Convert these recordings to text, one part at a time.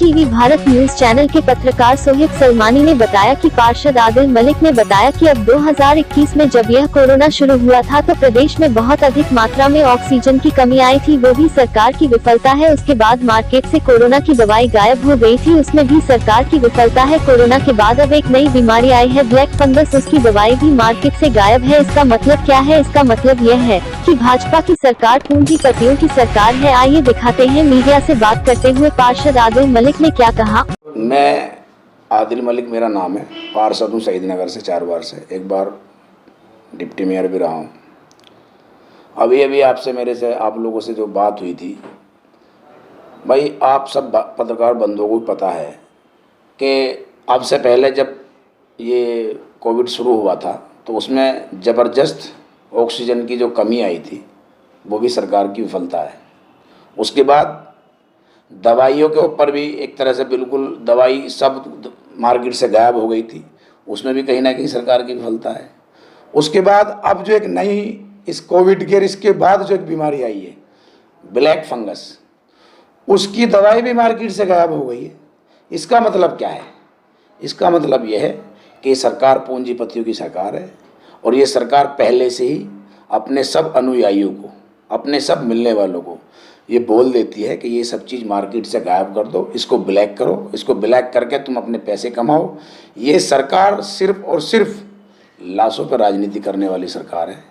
TV Bharat news channel के पत्रकार सोहेब सलमानी ने बताया कि पार्षद आदिल मलिक ने बताया कि अब 2021 में जब यह कोरोना शुरू हुआ था तो प्रदेश में बहुत अधिक मात्रा में ऑक्सीजन की कमी आई थी, वो भी सरकार की विफलता है। उसके बाद मार्केट से कोरोना की दवाई गायब हो गई थी, उसमें भी सरकार की विफलता है। कोरोना के बाद अब एक नई बीमारी आई है ब्लैक फंगस, उसकी दवाई भी मार्केट से गायब है। इसका मतलब क्या है? इसका मतलब यह है कि भाजपा की सरकार पूंजीपतियों की सरकार है। आइए दिखाते हैं। मीडिया से बात करते हुए पार्षद आदिल मलिक ने क्या कहा। मैं आदिल मलिक मेरा नाम है, पार्षद हूँ शहीद नगर से 4 बार से, 1 बार डिप्टी मेयर भी रहा हूँ। अभी आपसे मेरे से आप लोगों से जो बात हुई थी, भाई आप सब पत्रकार बंधुओं को पता है कि अब से पहले जब ये कोविड शुरू हुआ था तो उसमें ज़बरदस्त ऑक्सीजन की जो कमी आई थी वो भी सरकार की विफलता है। उसके बाद दवाइयों के ऊपर भी एक तरह से बिल्कुल दवाई सब मार्केट से गायब हो गई थी, उसमें भी कहीं ना कहीं सरकार की विफलता है। उसके बाद अब जो एक नई इस कोविड के इसके बाद जो एक बीमारी आई है ब्लैक फंगस, उसकी दवाई भी मार्केट से गायब हो गई है। इसका मतलब क्या है? इसका मतलब यह है कि सरकार पूंजीपतियों की सरकार है और ये सरकार पहले से ही अपने सब अनुयायियों को, अपने सब मिलने वालों को ये बोल देती है कि ये सब चीज़ मार्केट से गायब कर दो, इसको ब्लैक करो, इसको ब्लैक करके तुम अपने पैसे कमाओ। ये सरकार सिर्फ और सिर्फ लाशों पर राजनीति करने वाली सरकार है।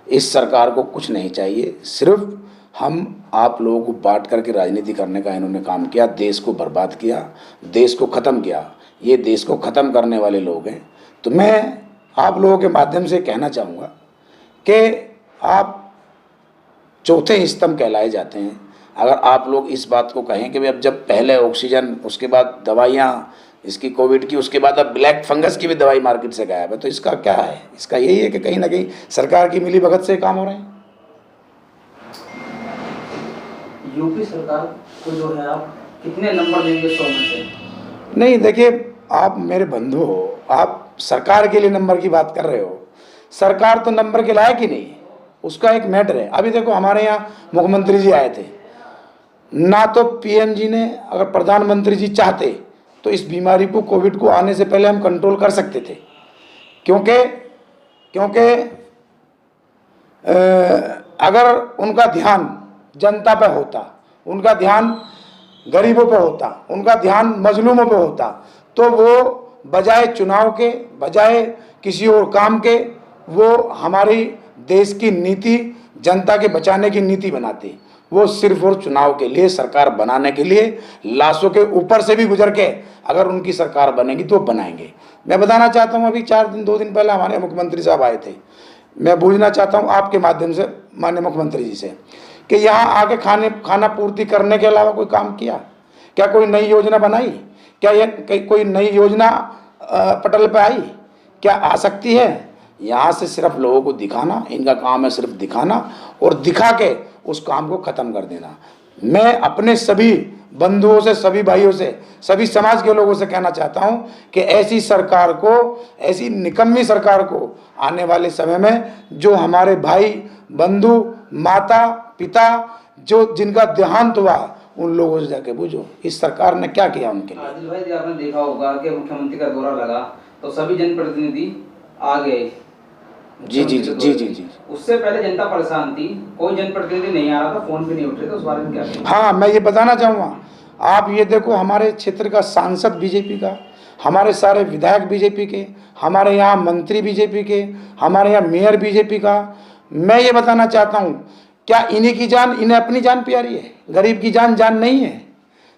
इस सरकार को कुछ नहीं चाहिए, सिर्फ हम आप लोगों को बांट करके राजनीति करने का इन्होंने काम किया, देश को बर्बाद किया, देश को ख़त्म किया। ये देश को ख़त्म करने वाले लोग हैं। तो मैं आप लोगों के माध्यम से कहना चाहूँगा कि आप चौथे स्तंभ कहलाए जाते हैं। अगर आप लोग इस बात को कहें कि भाई अब जब पहले ऑक्सीजन, उसके बाद दवाइयाँ इसकी कोविड की, उसके बाद अब ब्लैक फंगस की भी दवाई मार्केट से गायब है, तो इसका क्या है? इसका यही है कि कहीं ना कहीं सरकार की मिली भगत से काम हो रहे हैं। यूपी सरकार को जो है आप कितने नंबर देंगे 100 में से? नहीं, देखिए आप मेरे बंधु हो, आप सरकार के लिए नंबर की बात कर रहे हो। सरकार तो नंबर के लायक ही नहीं है, उसका एक मैटर है। अभी देखो हमारे यहाँ मुख्यमंत्री जी आए थे ना, तो पीएम जी ने, अगर प्रधानमंत्री जी चाहते तो इस बीमारी को, कोविड को आने से पहले हम कंट्रोल कर सकते थे, क्योंकि अगर उनका ध्यान जनता पे होता, उनका ध्यान गरीबों पे होता, उनका ध्यान मजलूमों पे होता, तो वो बजाय चुनाव के, बजाय किसी और काम के, वो हमारी देश की नीति, जनता के बचाने की नीति बनाते। वो सिर्फ और चुनाव के लिए, सरकार बनाने के लिए, लाशों के ऊपर से भी गुजर के अगर उनकी सरकार बनेगी तो बनाएंगे। मैं बताना चाहता हूँ, अभी 2 दिन पहले हमारे मुख्यमंत्री साहब आए थे। मैं पूछना चाहता हूँ आपके माध्यम से माननीय मुख्यमंत्री जी से कि यहाँ आके खाना पूर्ति करने के अलावा कोई काम किया क्या? कोई नई योजना बनाई क्या? यह कोई नई योजना पटल पे आई क्या? आ सकती है? यहाँ से सिर्फ लोगों को दिखाना, इनका काम है सिर्फ दिखाना और दिखा के उस काम को ख़त्म कर देना। मैं अपने सभी बंधुओं से, सभी भाइयों से, सभी समाज के लोगों से कहना चाहता हूँ कि ऐसी सरकार को, ऐसी निकम्मी सरकार को आने वाले समय में जो हमारे भाई बंधु, माता पिता, जो जिनका देहांत हुआ, उन लोगों से जाके पूछो इस सरकार ने क्या किया उनके लिए। आदिल भाई, आपने देखा होगा कि मुख्यमंत्री का दौरा लगा तो सभी जनप्रतिनिधि आ गए। जी जी जी जी जी जी उससे पहले जनता परेशान थी, कोई जनप्रतिनिधि नहीं आ रहा था, फोन भी नहीं उठ रहे थे, उस बारे में क्या कहेंगे? हाँ, मैं ये बताना चाहूँगा, आप ये देखो हमारे क्षेत्र का सांसद बीजेपी का, हमारे सारे विधायक बीजेपी के, हमारे यहाँ मंत्री बीजेपी के, हमारे यहाँ मेयर बीजेपी का। मैं ये बताना चाहता हूँ, क्या इन्हीं की जान, इन्हें अपनी जान प्यारी है? गरीब की जान नहीं है?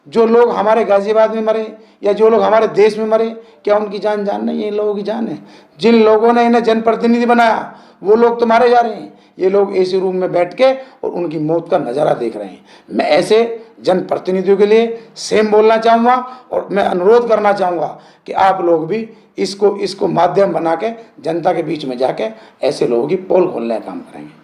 जो लोग हमारे गाजियाबाद में मरे या जो लोग हमारे देश में मरे, क्या उनकी जान नहीं है? इन लोगों की जान है। जिन लोगों ने इन्हें जनप्रतिनिधि बनाया वो लोग तो मारे जा रहे हैं, ये लोग एसी रूम में बैठ के और उनकी मौत का नज़ारा देख रहे हैं। मैं ऐसे जनप्रतिनिधियों के लिए सेम बोलना चाहूँगा और मैं अनुरोध करना चाहूँगा कि आप लोग भी इसको माध्यम बना के जनता के बीच में जाके ऐसे लोगों की पोल खोलने का काम करेंगे।